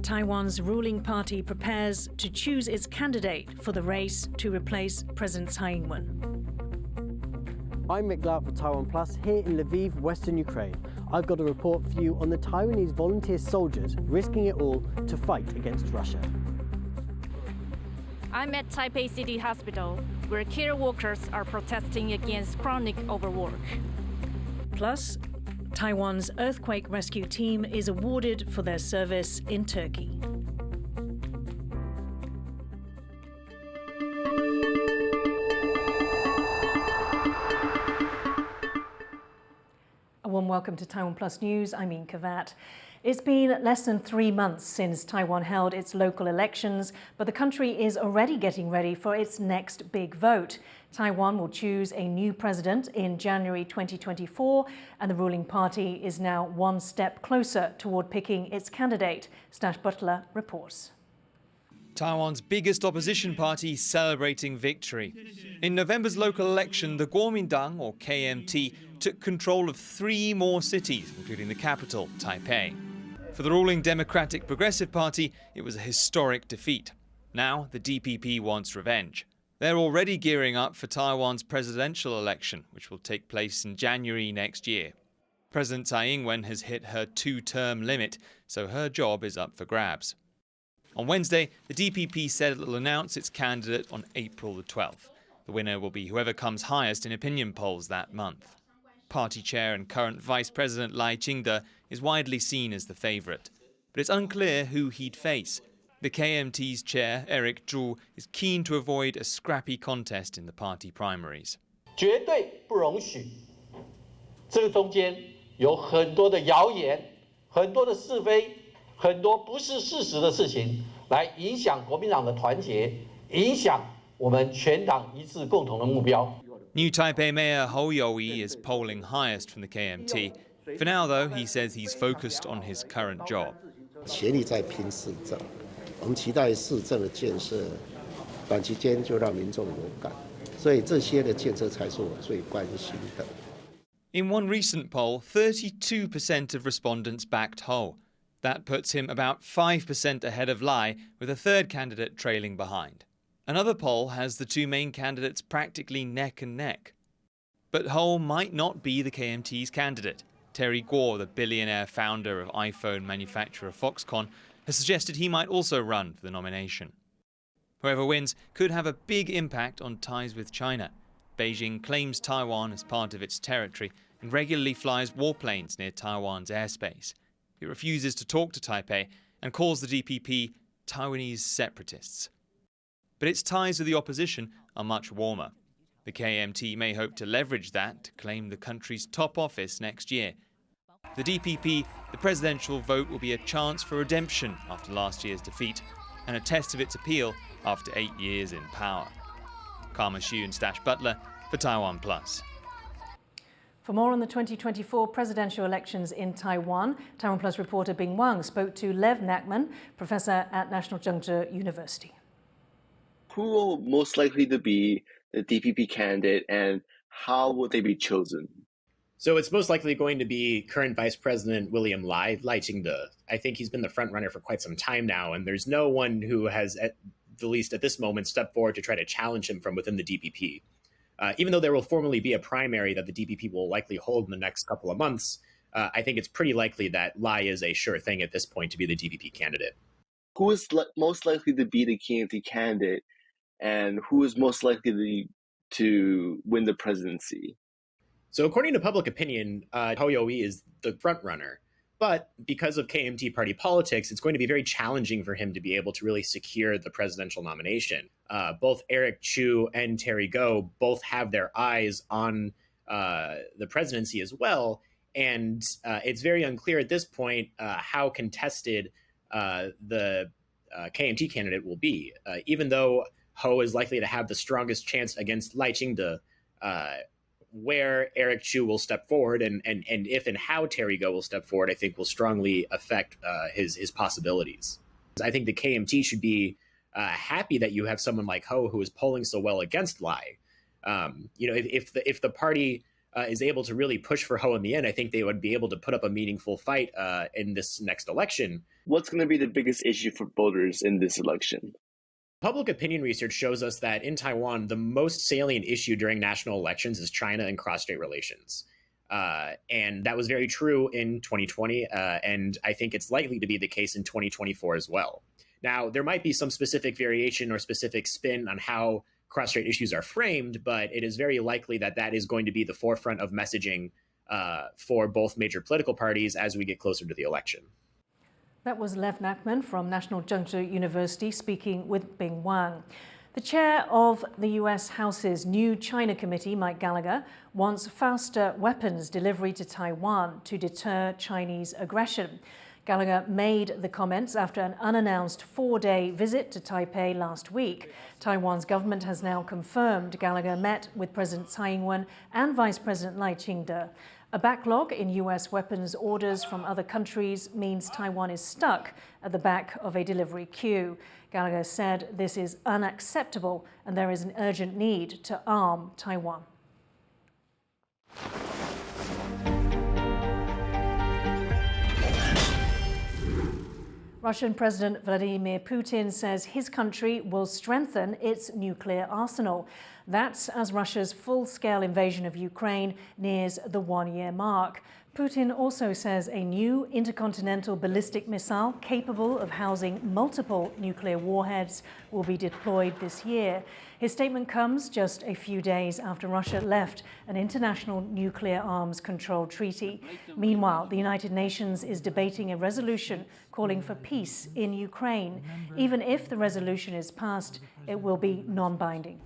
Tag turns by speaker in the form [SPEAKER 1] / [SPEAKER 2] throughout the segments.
[SPEAKER 1] Taiwan's ruling party prepares to choose its candidate for the race to replace President Tsai Ing-wen.
[SPEAKER 2] I'm Rik Glauert for TaiwanPlus here in Lviv, Western Ukraine. I've got a report for you on the Taiwanese volunteer soldiers risking it all to fight against Russia.
[SPEAKER 3] I'm at Taipei City Hospital, where care workers are protesting against chronic overwork.
[SPEAKER 1] Plus, Taiwan's earthquake rescue team is awarded for their service in Turkey. A warm welcome to Taiwan Plus News. I'm Yin Khvat. It's been less than 3 months since Taiwan held its local elections, but the country is already getting ready for its next big vote. Taiwan will choose a new president in January 2024, and the ruling party is now one step closer toward picking its candidate. Stash Butler reports.
[SPEAKER 4] Taiwan's biggest opposition party celebrating victory. In November's local election, the Kuomintang, or KMT, took control of 3 more cities, including the capital, Taipei. For the ruling Democratic Progressive Party, it was a historic defeat. Now, the DPP wants revenge. They're already gearing up for Taiwan's presidential election, which will take place in January next year. President Tsai Ing-wen has hit her 2-term limit, so her job is up for grabs. On Wednesday, the DPP said it will announce its candidate on April the 12th. The winner will be whoever comes highest in opinion polls that month. Party chair and current Vice President Lai Ching-te is widely seen as the favourite, but it's unclear who he'd face. The KMT's chair, Rik Glauert, is keen to avoid a scrappy contest in the party primaries.
[SPEAKER 5] 绝对不容许这个中间有很多的谣言、很多的是非、很多不是事实的事情，来影响国民党的团结，影响我们全党一致共同的目标。
[SPEAKER 4] New Taipei Mayor Hou Youyi is polling highest from the KMT. For now, though, he says he's focused on his current job.
[SPEAKER 6] 协力在拼市政，我们期待市政的建设，短期间就让民众有感，所以这些的建设才是我最关心的。
[SPEAKER 4] In one recent poll, 32% of respondents backed Hou. That puts him about 5% ahead of Lai, with a third candidate trailing behind. Another poll has the 2 main candidates practically neck and neck. But Hou might not be the KMT's candidate. Terry Guo, the billionaire founder of iPhone manufacturer Foxconn, has suggested he might also run for the nomination. Whoever wins could have a big impact on ties with China. Beijing claims Taiwan as part of its territory and regularly flies warplanes near Taiwan's airspace. It refuses to talk to Taipei and calls the DPP Taiwanese separatists. But its ties with the opposition are much warmer. The KMT may hope to leverage that to claim the country's top office next year. The DPP, the presidential vote will be a chance for redemption after last year's defeat and a test of its appeal after 8 years in power. Karma Xu and Stash Butler for Taiwan Plus.
[SPEAKER 1] For more on the 2024 presidential elections in Taiwan, Taiwan Plus reporter Bing Wang spoke to Lev Nachman, professor at National Zhengzhi University.
[SPEAKER 7] Who will most likely to be the DPP candidate and how will they be chosen?
[SPEAKER 8] So it's most likely going to be current Vice President William Lai Ching-te. I think he's been the front runner for quite some time now, and there's no one who has, at the least at this moment, stepped forward to try to challenge him from within the DPP. Even though there will formally be a primary that the DPP will likely hold in the next couple of months, I think it's pretty likely that Lai is a sure thing at this point to be the DPP candidate.
[SPEAKER 7] Who is most likely to be the KMT candidate and who is most likely to win the presidency?
[SPEAKER 8] So according to public opinion, Hou Youyi is the front runner. But because of KMT party politics, it's going to be very challenging for him to be able to really secure the presidential nomination. Both Eric Chu and Terry Go both have their eyes on the presidency as well. And it's very unclear at this point how contested the KMT candidate will be. Even though Hou is likely to have the strongest chance against Lai Ching-te, where Eric Chu will step forward and if and how Terry Go will step forward, I think will strongly affect his possibilities. I think the KMT should be happy that you have someone like Hou who is polling so well against Lai. If the party is able to really push for Ho in the end, I think they would be able to put up a meaningful fight in this next election.
[SPEAKER 7] What's going to be the biggest issue for voters in this election?
[SPEAKER 8] Public opinion research shows us that in Taiwan, the most salient issue during national elections is China and cross-strait relations. And that was very true in 2020, and I think it's likely to be the case in 2024 as well. Now, there might be some specific variation or specific spin on how cross-strait issues are framed, but it is very likely that that is going to be the forefront of messaging for both major political parties as we get closer to the election.
[SPEAKER 1] That was Lev Nachman from National Zhengzhou University speaking with Bing Wang. The chair of the US House's new China committee, Mike Gallagher, wants faster weapons delivery to Taiwan to deter Chinese aggression. Gallagher made the comments after an unannounced 4-day visit to Taipei last week. Taiwan's government has now confirmed Gallagher met with President Tsai Ing-wen and Vice President Lai Ching-te. A backlog in US weapons orders from other countries means Taiwan is stuck at the back of a delivery queue. Gallagher said this is unacceptable and there is an urgent need to arm Taiwan. Russian President Vladimir Putin says his country will strengthen its nuclear arsenal. That's as Russia's full-scale invasion of Ukraine nears the one-year mark. Putin also says a new intercontinental ballistic missile capable of housing multiple nuclear warheads will be deployed this year. His statement comes just a few days after Russia left an international nuclear arms control treaty. Meanwhile, the United Nations is debating a resolution calling for peace in Ukraine. Even if the resolution is passed, it will be non-binding.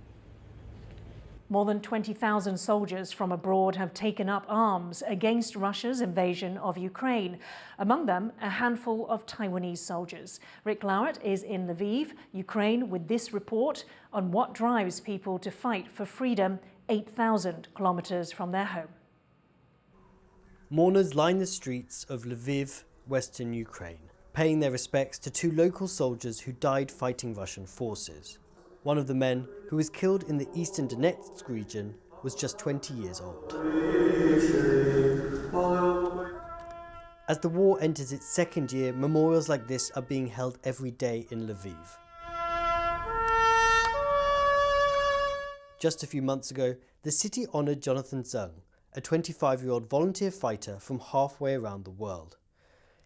[SPEAKER 1] More than 20,000 soldiers from abroad have taken up arms against Russia's invasion of Ukraine. Among them, a handful of Taiwanese soldiers. Rik Glauert is in Lviv, Ukraine, with this report on what drives people to fight for freedom 8,000 kilometers from their home.
[SPEAKER 2] Mourners line the streets of Lviv, western Ukraine, paying their respects to 2 local soldiers who died fighting Russian forces. One of the men, who was killed in the eastern Donetsk region, was just 20 years old. As the war enters its 2nd year, memorials like this are being held every day in Lviv. Just a few months ago, the city honoured Jonathan Zeng, a 25-year-old volunteer fighter from halfway around the world.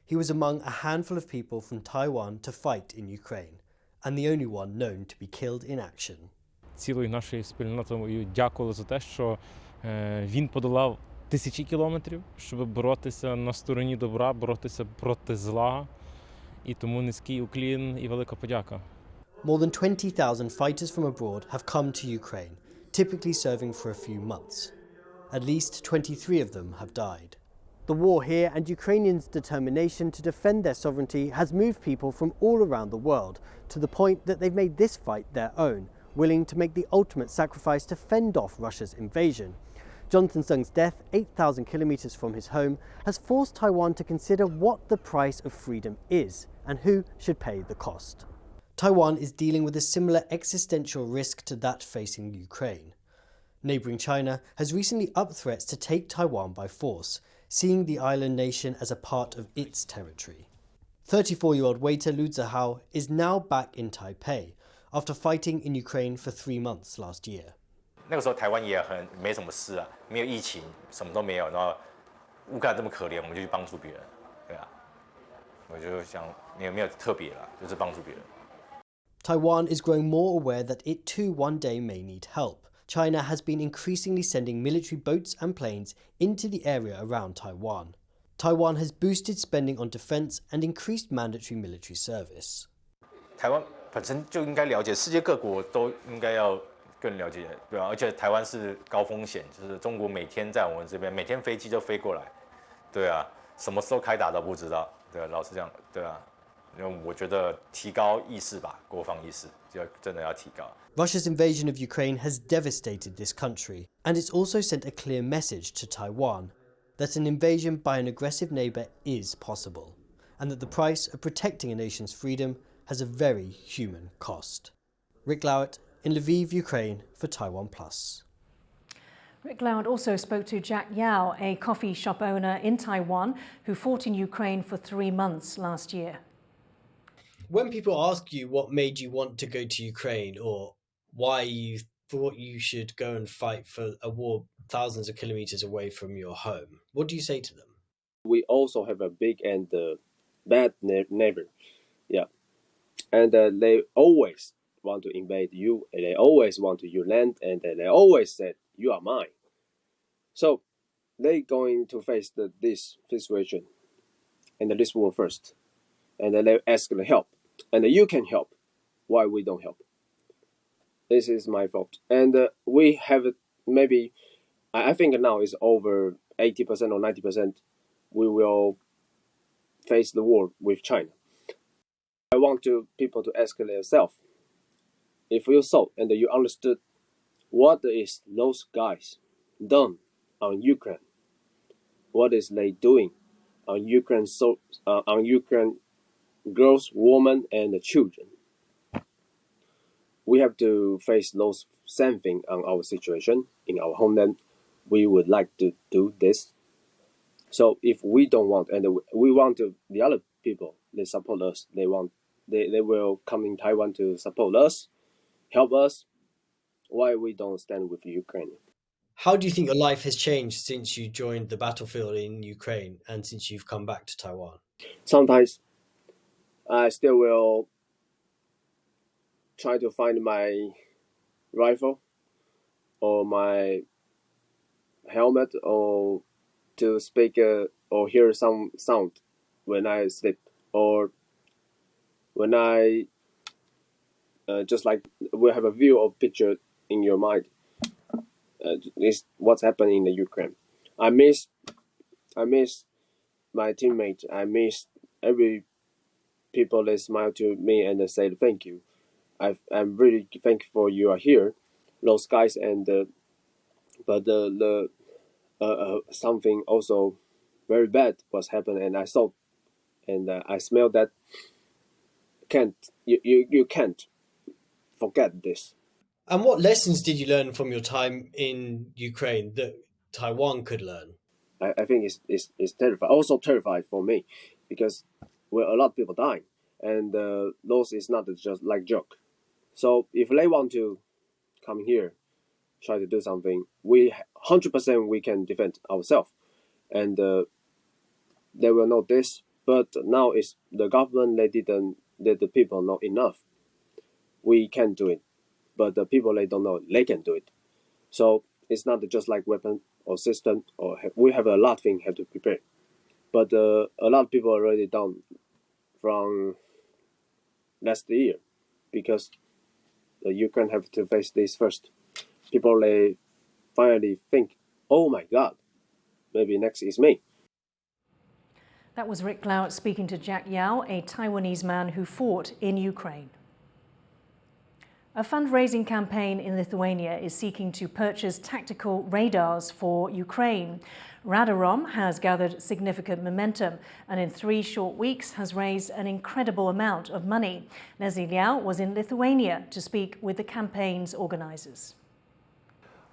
[SPEAKER 2] He was among a handful of people from Taiwan to fight in Ukraine, and the only one known to be killed in action.
[SPEAKER 9] Цілою нашою спільнотою дякували за те, що він подолав тисячі кілометрів, щоб боротися на стороні добра, боротися проти зла. І тому низький уклін і велика подяка.
[SPEAKER 2] More than 20,000 fighters from abroad have come to Ukraine, typically serving for a few months. At least 23 of them have died. The war here and Ukrainians' determination to defend their sovereignty has moved people from all around the world to the point that they've made this fight their own, willing to make the ultimate sacrifice to fend off Russia's invasion. Jonathan Zeng's death, 8,000 kilometers from his home, has forced Taiwan to consider what the price of freedom is and who should pay the cost. Taiwan is dealing with a similar existential risk to that facing Ukraine. Neighbouring China has recently upped threats to take Taiwan by force, seeing the island nation as a part of its territory. 34-year-old waiter Lu Zihao is now back in Taipei after fighting in Ukraine for 3 months last year.
[SPEAKER 10] 那个时候台湾也没什么事啊，没有疫情，什么都没有，然后乌克兰这么可怜，我们就去帮助别人，对啊，我就想没有特别啦，就是帮助别人。
[SPEAKER 2] Taiwan is growing more aware that it too one day may need help. China has been increasingly sending military boats and planes into the area around Taiwan. Taiwan has boosted spending on defense and increased mandatory military service.
[SPEAKER 10] 台湾本身就应该了解，世界各国都应该要更了解，对吧？而且台湾是高风险，就是中国每天在我们这边，每天飞机就飞过来，对啊，什么时候开打都不知道，对啊，老实讲，对啊。 因为我觉得提高意识吧，国防意识就真的要提高。
[SPEAKER 2] Russia's invasion of Ukraine has devastated this country, and it's also sent a clear message to Taiwan that an invasion by an aggressive neighbour is possible, and that the price of protecting a nation's freedom has a very human cost. Rik Glauert in Lviv, Ukraine for TaiwanPlus.
[SPEAKER 1] Rik Glauert also spoke to Jack Yao, a coffee shop owner in Taiwan who fought in Ukraine for 3 months last year.
[SPEAKER 2] When people ask you what made you want to go to Ukraine or why you thought you should go and fight for a war thousands of kilometers away from your home, what do you say to them?
[SPEAKER 11] We also have a big and bad neighbor. Yeah. And they always want to invade you, and they always want your land, and they always said, you are mine. So they're going to face this situation and this war first. And then they ask the help. And you can help. Why we don't help? This is my fault. And we have maybe, I think now is over 80% or 90%, we will face the war with China. I want people to ask themselves, if you saw and you understood what is those guys done on Ukraine, what is they doing on Ukraine, on Ukraine girls, women, and children. We have to face those same thing on our situation in our homeland. We would like to do this. So if we don't want, and we want to, the other people, they support us. They will come in Taiwan to support us, help us. Why we don't stand with Ukraine?
[SPEAKER 2] How do you think your life has changed since you joined the battlefield in Ukraine and since you've come back to Taiwan?
[SPEAKER 11] Sometimes I still will try to find my rifle or my helmet or to speak or hear some sound when I sleep, or when I just like we have a view of picture in your mind. Is what's happening in the Ukraine. I miss my teammates. I miss every people that smile to me and they say thank you. I'm really thankful you are here, those guys. And but the something also very bad was happening, and I saw and I smelled that. You can't forget this.
[SPEAKER 2] And what lessons did you learn from your time in Ukraine that Taiwan could learn?
[SPEAKER 11] I think it's terrified. Also terrified for me, because a lot of people dying, and those is not just like joke. So if they want to come here, try to do something, we 100% we can defend ourselves, and they will know this. But now it's the government. They didn't let the people know enough. We can do it, but the people they don't know they can do it. So it's not just like weapon or system, or we have a lot of things have to prepare. But a lot of people already done from last year, because the Ukraine have to face this first. People they finally think, oh my God, maybe next is me.
[SPEAKER 1] That was Rik Glauert speaking to Jack Yao, a Taiwanese man who fought in Ukraine. A fundraising campaign in Lithuania is seeking to purchase tactical radars for Ukraine. Radarom has gathered significant momentum and in 3 short weeks has raised an incredible amount of money. Leslie Liao was in Lithuania to speak with the campaign's organizers.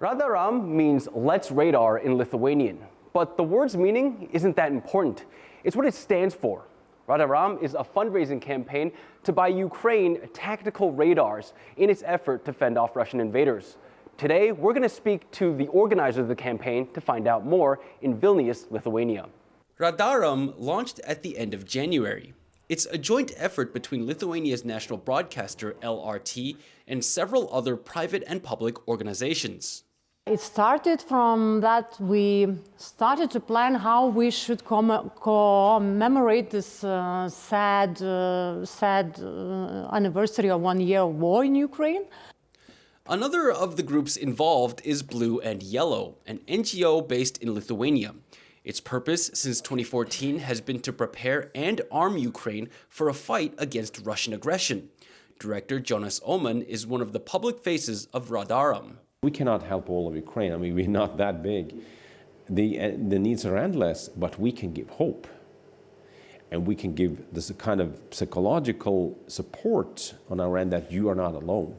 [SPEAKER 12] Radarom means let's radar in Lithuanian, but the word's meaning isn't that important. It's what it stands for. Radarom is a fundraising campaign to buy Ukraine tactical radars in its effort to fend off Russian invaders. Today, we're going to speak to the organizer of the campaign to find out more in Vilnius, Lithuania. Radarom launched at the end of January. It's a joint effort between Lithuania's national broadcaster, LRT, and several other private and public organizations.
[SPEAKER 13] It started from that we started to plan how we should commemorate this sad anniversary of 1 year of war in Ukraine.
[SPEAKER 12] Another of the groups involved is Blue and Yellow, an NGO based in Lithuania. Its purpose since 2014 has been to prepare and arm Ukraine for a fight against Russian aggression. Director Jonas Oman is one of the public faces of Radarom.
[SPEAKER 14] We cannot help all of Ukraine. I mean, we're not that big. The needs are endless, but we can give hope. And we can give this kind of psychological support on our end that you are not alone.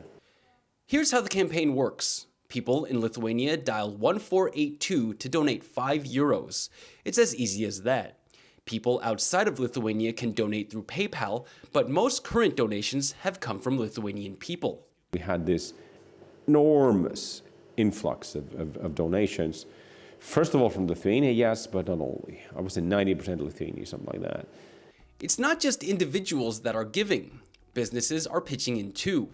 [SPEAKER 12] Here's how the campaign works. People in Lithuania dial 1482 to donate €5. It's as easy as that. People outside of Lithuania can donate through PayPal, but most current donations have come from Lithuanian people.
[SPEAKER 14] We had this enormous influx of donations. First of all, from Lithuania, yes, but not only. I would say 90% Lithuania, something like that.
[SPEAKER 12] It's not just individuals that are giving. Businesses are pitching in too.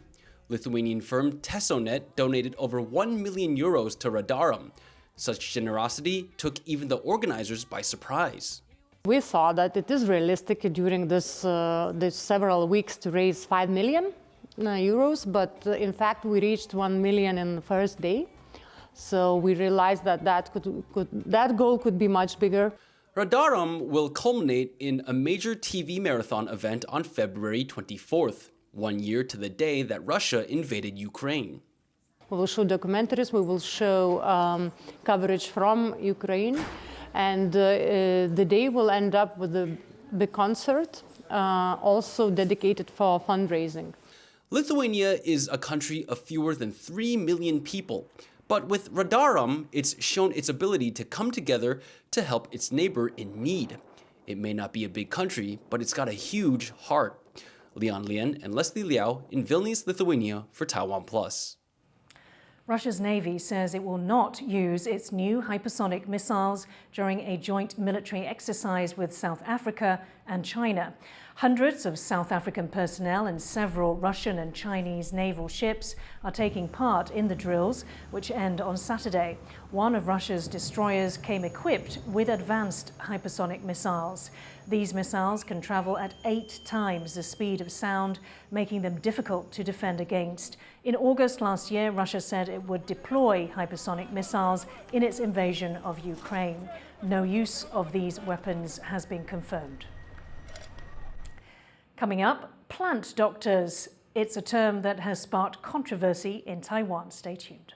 [SPEAKER 12] Lithuanian firm Tesonet donated over €1 million to Radarum. Such generosity took even the organizers by surprise.
[SPEAKER 13] We thought that it is realistic during this several weeks to raise €5 million, but in fact we reached 1 million in the first day. So we realized that that goal could be much bigger.
[SPEAKER 12] Radarum will culminate in a major TV marathon event on February 24th, 1 year to the day that Russia invaded Ukraine.
[SPEAKER 13] We will show documentaries, we will show coverage from Ukraine, and the day will end up with a big concert, also dedicated for fundraising.
[SPEAKER 12] Lithuania is a country of fewer than 3 million people, but with Radarum, it's shown its ability to come together to help its neighbor in need. It may not be a big country, but it's got a huge heart. Leon Lien and Leslie Liao in Vilnius, Lithuania for TaiwanPlus.
[SPEAKER 1] Russia's Navy says it will not use its new hypersonic missiles during a joint military exercise with South Africa and China. Hundreds of South African personnel and several Russian and Chinese naval ships are taking part in the drills, which end on Saturday. One of Russia's destroyers came equipped with advanced hypersonic missiles. These missiles can travel at 8 times the speed of sound, making them difficult to defend against. In August last year, Russia said it would deploy hypersonic missiles in its invasion of Ukraine. No use of these weapons has been confirmed. Coming up, plant doctors. It's a term that has sparked controversy in Taiwan. Stay tuned.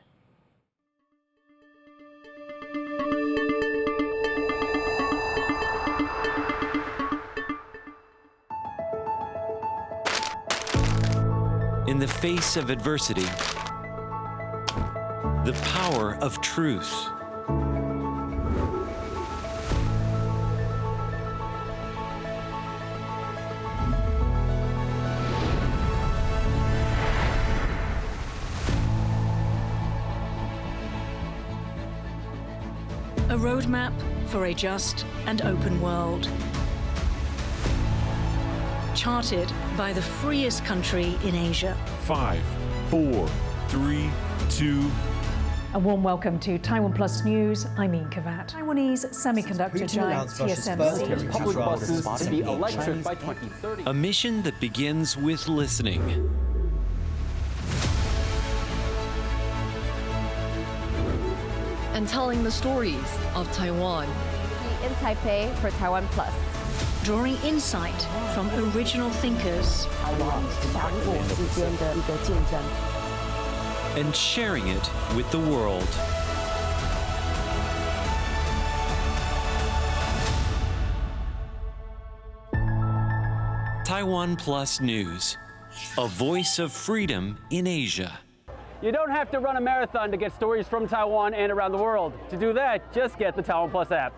[SPEAKER 15] In the face of adversity, the power of truth.
[SPEAKER 1] A roadmap for a just and open world. Charted by the freest country in Asia.
[SPEAKER 15] 5, 4, 3, 2.
[SPEAKER 1] A warm welcome to TaiwanPlus News. I'm Yin Khvat. Taiwanese semiconductor giant TSMC.
[SPEAKER 12] Public buses to be electric by 2030.
[SPEAKER 15] A mission that begins with listening.
[SPEAKER 16] And telling the stories of Taiwan.
[SPEAKER 17] In Taipei for TaiwanPlus.
[SPEAKER 1] Drawing insight from original thinkers.
[SPEAKER 15] And sharing it with the world. TaiwanPlus News, a voice of freedom in Asia.
[SPEAKER 12] You don't have to run a marathon to get stories from Taiwan and around the world. To do that, just get the TaiwanPlus app.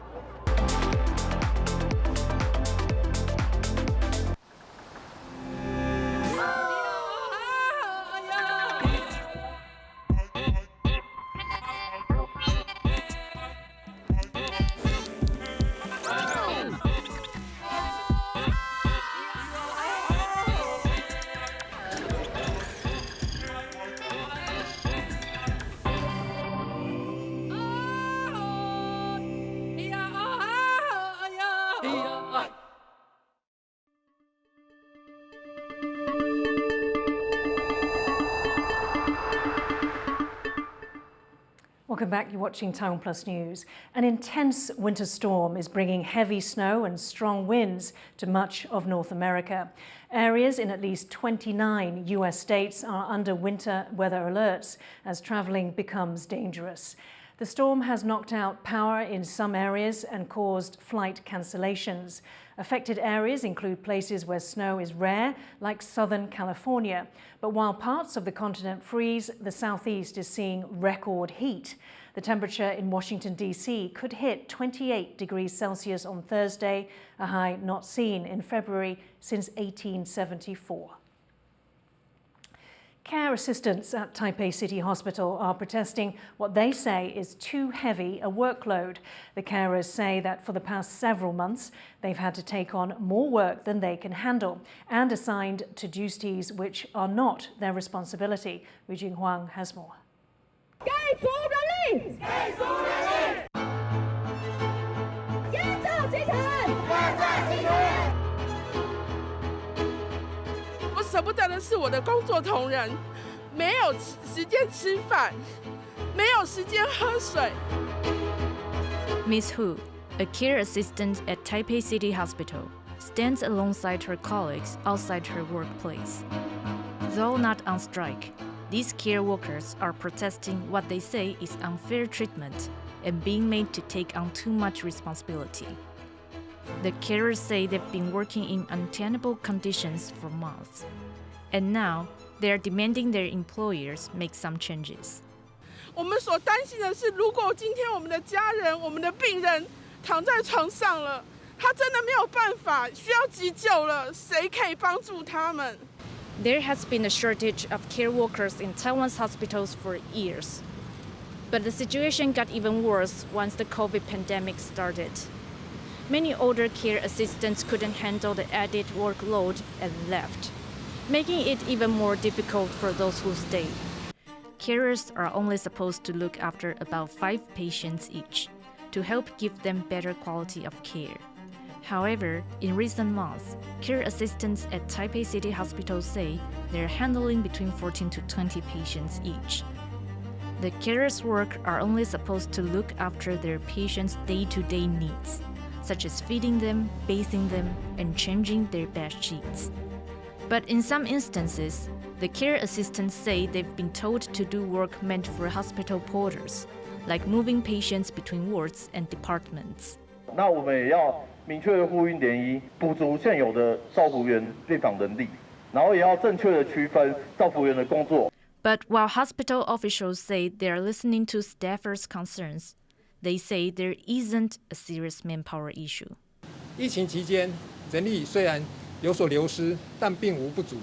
[SPEAKER 1] Welcome back. You're watching TaiwanPlus News. An intense winter storm is bringing heavy snow and strong winds to much of North America. Areas in at least 29 US states are under winter weather alerts as traveling becomes dangerous. The storm has knocked out power in some areas and caused flight cancellations. Affected areas include places where snow is rare, like Southern California. But while parts of the continent freeze, the southeast is seeing record heat. The temperature in Washington, D.C. could hit 28 degrees Celsius on Thursday, a high not seen in February since 1874. Care assistants at Taipei City Hospital are protesting what they say is too heavy a workload. The carers say that for the past several months, they've had to take on more work than they can handle and assigned to duties which are not their responsibility. Wu Jinhuang has more.
[SPEAKER 3] Miss Hu, a care assistant at Taipei City Hospital, stands alongside her colleagues outside her workplace. Though not on strike, these care workers are protesting what they say is unfair treatment and being made to take on too much responsibility. The carers say they've been working in untenable conditions for months, and now they are demanding their employers make some changes.
[SPEAKER 18] 我们所担心的是，如果今天我们的家人、我们的病人躺在床上了，他真的没有办法，需要急救了，谁可以帮助他们？
[SPEAKER 3] There has been a shortage of care workers in Taiwan's hospitals for years. But the situation got even worse once the COVID pandemic started. Many older care assistants couldn't handle the added workload and left, making it even more difficult for those who stayed. Carers are only supposed to look after about 5 patients each to help give them better quality of care. However, in recent months, care assistants at Taipei City Hospital say they're handling between 14 to 20 patients each. The carers' work are only supposed to look after their patients' day-to-day needs, such as feeding them, bathing them, and changing their bed sheets. But in some instances, the care assistants say they've been told to do work meant for hospital porters, like moving patients between wards and departments.
[SPEAKER 19] 那我们也要明确的呼应点一，补足现有的照服员列访能力，然后也要正确的区分照服员的工作。
[SPEAKER 3] But while hospital officials say they are listening to staffers' concerns, they say there isn't a serious manpower issue.
[SPEAKER 20] 疫情期间，人力虽然有所流失，但并无不足。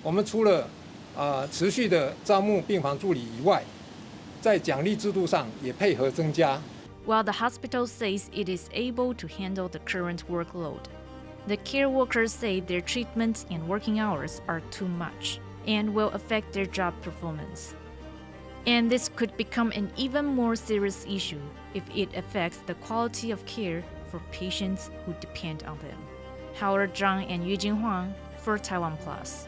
[SPEAKER 20] 我们除了持续的招募病房助理以外，在奖励制度上也配合增加。
[SPEAKER 3] While the hospital says it is able to handle the current workload, the care workers say their treatment and working hours are too much and will affect their job performance. And this could become an even more serious issue if it affects the quality of care for patients who depend on them. Howard Zhang and Yu Jinhuang for TaiwanPlus.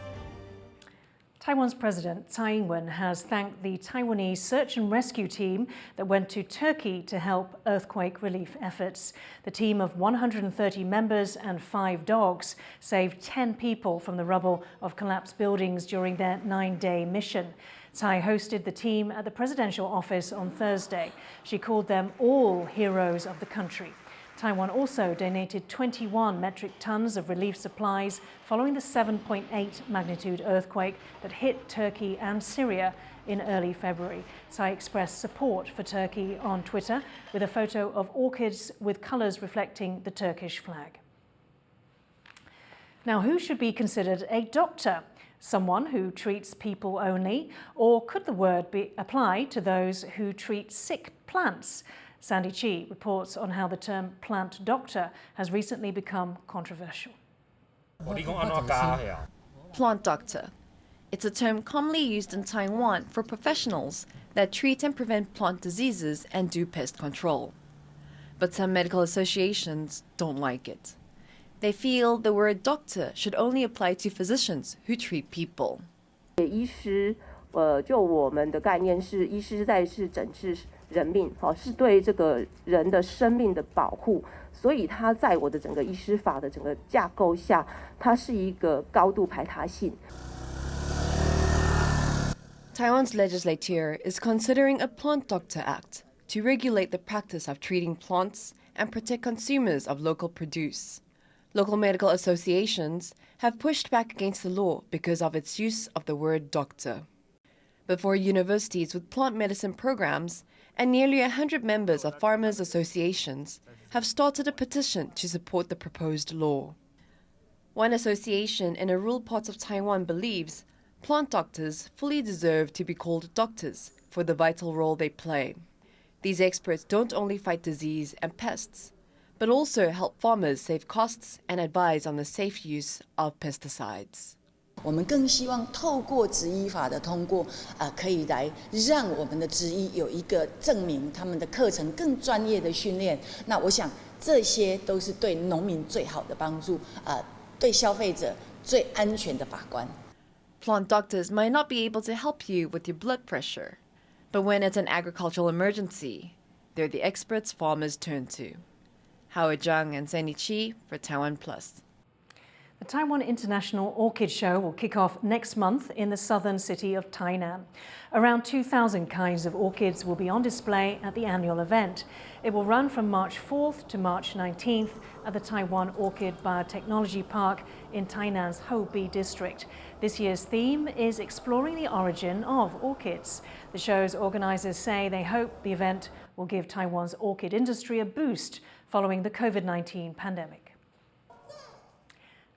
[SPEAKER 1] Taiwan's President Tsai Ing-wen has thanked the Taiwanese search and rescue team that went to Turkey to help earthquake relief efforts. The team of 130 members and 5 dogs saved 10 people from the rubble of collapsed buildings during their 9-day mission. Tsai hosted the team at the presidential office on Thursday. She called them all heroes of the country. Taiwan also donated 21 metric tons of relief supplies following the 7.8 magnitude earthquake that hit Turkey and Syria in early February. Tsai expressed support for Turkey on Twitter with a photo of orchids with colours reflecting the Turkish flag. Now, who should be considered a doctor? Someone who treats people only, or could the word be applied to those who treat sick plants? Sandy Chi reports on how the term plant doctor has recently become controversial.
[SPEAKER 16] Plant doctor. It's a term commonly used in Taiwan for professionals that treat and prevent plant diseases and do pest control. But some medical associations don't like it. They feel the word doctor should only apply to physicians who treat people.
[SPEAKER 21] 医师，就我们的概念是，医师是诊治人命，是对这个人的生命的保护，所以它在我的整个医师法的整个架构下，它是一个高度排他性。
[SPEAKER 16] Taiwan's legislature is considering a Plant Doctor Act to regulate the practice of treating plants and protect consumers of local produce. Local medical associations have pushed back against the law because of its use of the word doctor. Before universities with plant medicine programs and nearly 100 members of farmers' associations have started a petition to support the proposed law. One association in a rural part of Taiwan believes plant doctors fully deserve to be called doctors for the vital role they play. These experts don't only fight disease and pests, but also help farmers save costs and advise on the safe use of pesticides.
[SPEAKER 5] 我们更希望透过植医法的通过，可以来让我们的植医有一个证明，他们的课程更专业的训练。那我想这些都是对农民最好的帮助，对消费者最安全的把关。
[SPEAKER 16] Plant doctors might not be able to help you with your blood pressure, but when it's an agricultural emergency, they're the experts farmers turn to. Howard Zhang and Sandy Chi for TaiwanPlus.
[SPEAKER 1] The Taiwan International Orchid Show will kick off next month in the southern city of Tainan. Around 2,000 kinds of orchids will be on display at the annual event. It will run from March 4th to March 19th at the Taiwan Orchid Biotechnology Park in Tainan's Hobi district. This year's theme is exploring the origin of orchids. The show's organizers say they hope the event will give Taiwan's orchid industry a boost following the COVID-19 pandemic.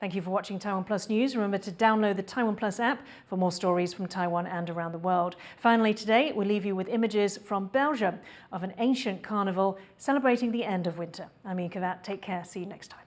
[SPEAKER 1] Thank you for watching TaiwanPlus News. Remember to download the TaiwanPlus app for more stories from Taiwan and around the world. Finally, today we'll leave you with images from Belgium of an ancient carnival celebrating the end of winter. I'm Yin Khvat. Take care. See you next time.